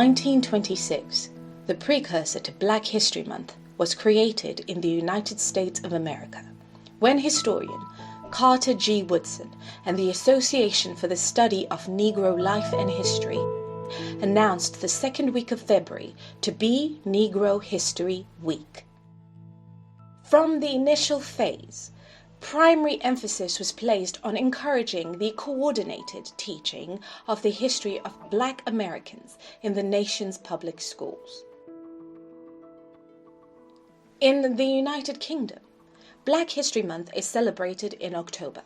1926, the precursor to Black History Month was created in the United States of America, when historian Carter G. Woodson and the Association for the Study of Negro Life and History announced the second week of February to be Negro History Week. From the initial phase, primary emphasis was placed on encouraging the coordinated teaching of the history of Black Americans in the nation's public schools. In the United Kingdom, Black History Month is celebrated in October.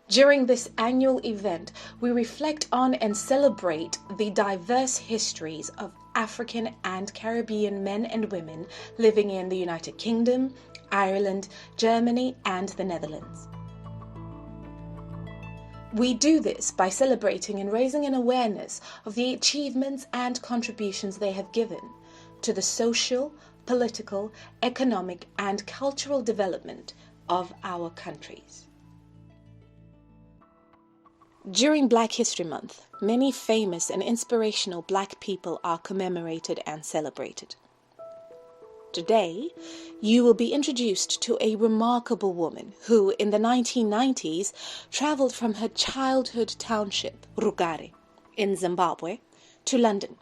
During this annual event, we reflect on and celebrate the diverse histories of African and Caribbean men and women living in the United Kingdom, Ireland, Germany, and the Netherlands. We do this by celebrating and raising an awareness of the achievements and contributions they have given to the social, political, economic, and cultural development of our countries. During Black History Month, many famous and inspirational Black people are commemorated and celebrated. Today, you will be introduced to a remarkable woman who, in the 1990s, traveled from her childhood township, Rugare, in Zimbabwe, to London,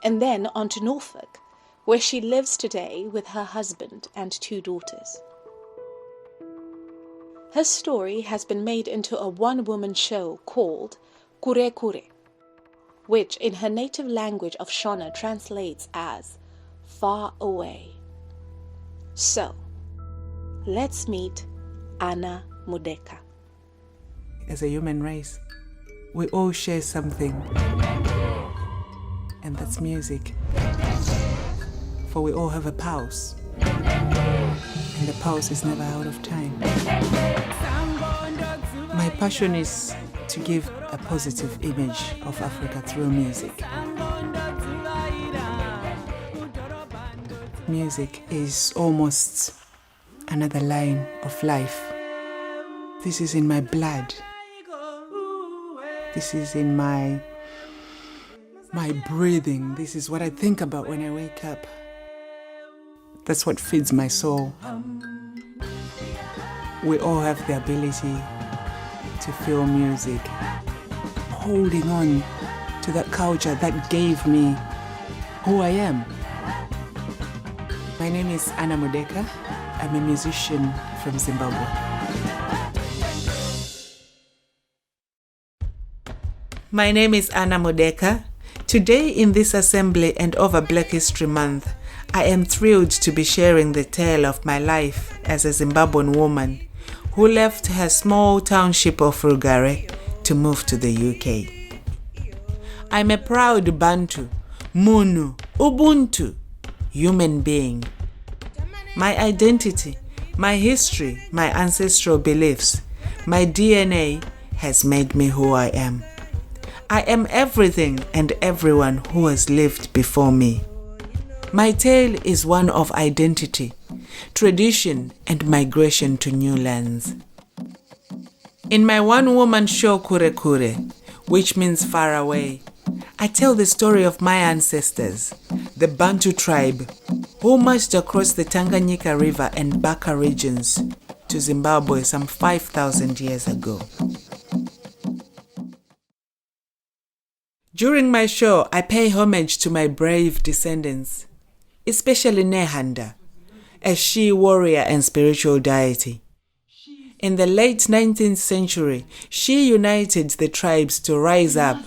and then on to Norfolk, where she lives today with her husband and 2 daughters. Her story has been made into a one-woman show called Kure Kure, which in her native language of Shona translates as far away. So, let's meet Anna Mudeka. As a human race, we all share something, and that's music. For we all have a pulse, and the pulse is never out of time. My passion is to give a positive image of Africa through music. Music is almost another line of life. This is in my blood. This is in my breathing. This is what I think about when I wake up. That's what feeds my soul. We all have the ability to feel music, holding on to that culture that gave me who I am. My name is Anna Mudeka. I'm a musician from Zimbabwe. My name is Anna Mudeka. Today in this assembly and over Black History Month, I am thrilled to be sharing the tale of my life as a Zimbabwean woman who left her small township of Rugare to move to the UK. I'm a proud Bantu, Munu, Ubuntu, human being. My identity, my history, my ancestral beliefs, my DNA has made me who I am. I am everything and everyone who has lived before me. My tale is one of identity, tradition, and migration to new lands. In my one-woman show Kure Kure, which means far away, I tell the story of my ancestors, the Bantu tribe, who marched across the Tanganyika River and Baka regions to Zimbabwe some 5,000 years ago. During my show, I pay homage to my brave descendants, especially Nehanda, a she-warrior and spiritual deity. In the late 19th century, she united the tribes to rise up,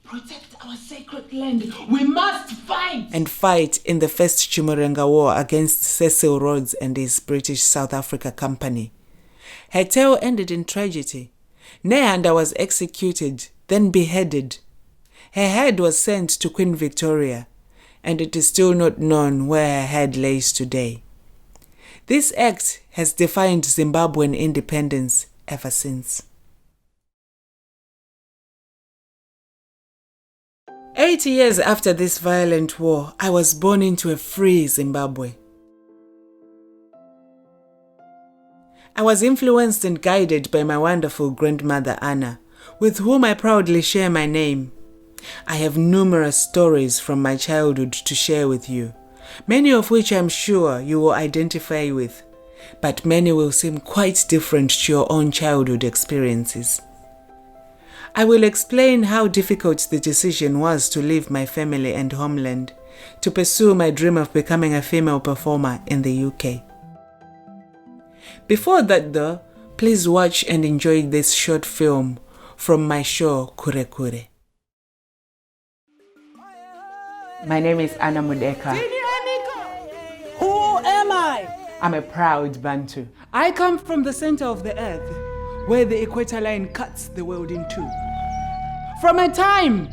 protect our sacred land. We must fight! And fight in the First Chimurenga War against Cecil Rhodes and his British South Africa Company. Her tale ended in tragedy. Nehanda was executed, then beheaded. Her head was sent to Queen Victoria, and it is still not known where her head lays today. This act has defined Zimbabwean independence ever since. 80 years after this violent war, I was born into a free Zimbabwe. I was influenced and guided by my wonderful grandmother Anna, with whom I proudly share my name. I have numerous stories from my childhood to share with you, many of which I'm sure you will identify with, but many will seem quite different to your own childhood experiences. I will explain how difficult the decision was to leave my family and homeland to pursue my dream of becoming a female performer in the UK. Before that though, please watch and enjoy this short film from my show Kure Kure. My name is Anna Mudeka. Who am I? I'm a proud Bantu. I come from the center of the earth, where the equator line cuts the world in two. From a time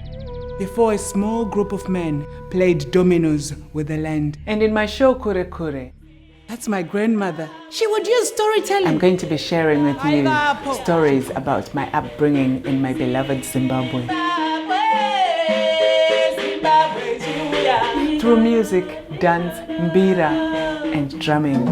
before a small group of men played dominoes with the land. And in my show Kure Kure, that's my grandmother. She would use storytelling. I'm going to be sharing with you stories about my upbringing in my beloved Zimbabwe. Through music, dance, mbira, and drumming.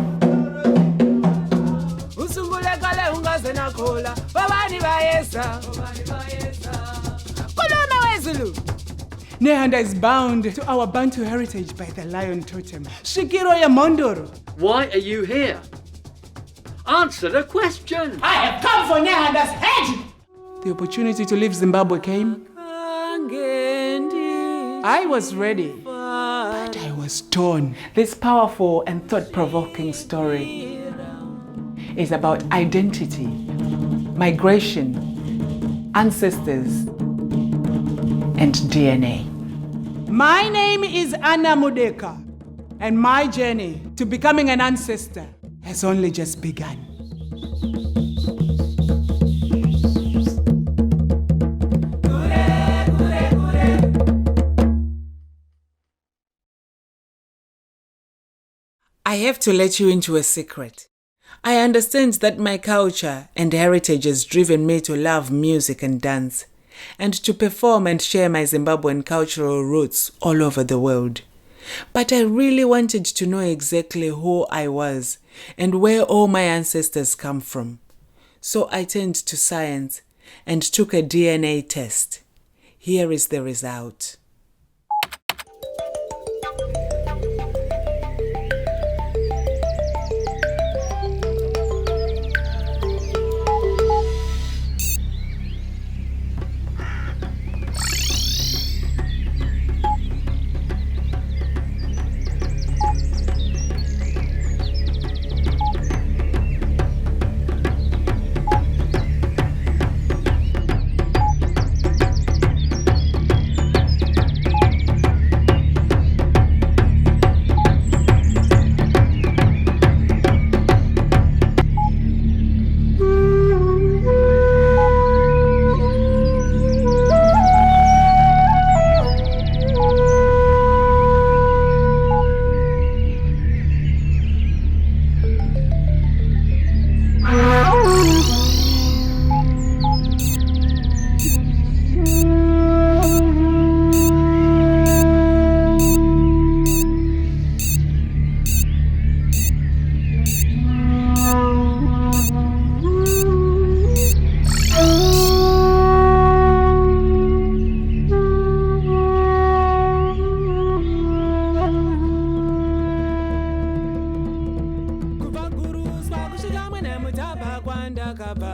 Nehanda is bound to our Bantu heritage by the lion totem, Shikiro Yamondoro. Why are you here? Answer the question. I have come for Nehanda's head. The opportunity to leave Zimbabwe came. I was ready, but I was torn. This powerful and thought-provoking story is about identity, migration, ancestors, and DNA. My name is Anna Mudeka, and my journey to becoming an ancestor has only just begun. I have to let you into a secret. I understand that my culture and heritage has driven me to love music and dance, and to perform and share my Zimbabwean cultural roots all over the world. But I really wanted to know exactly who I was and where all my ancestors come from. So I turned to science and took a DNA test. Here is the result.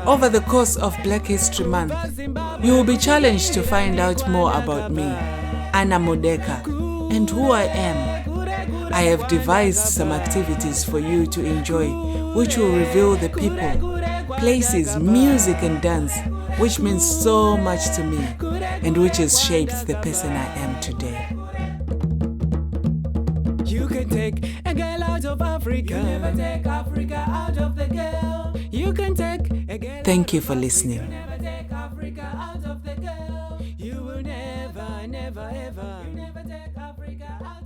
Over the course of Black History Month, you will be challenged to find out more about me, Anna Mudeka, and who I am. I have devised some activities for you to enjoy, which will reveal the people, places, music and dance, which means so much to me, and which has shaped the person I am today. You can take a girl out of Africa. You never take Africa out of the girl. You can take a girl. Thank you for listening. You never take Africa out of the girl. You will never, never, ever. You never take Africa out.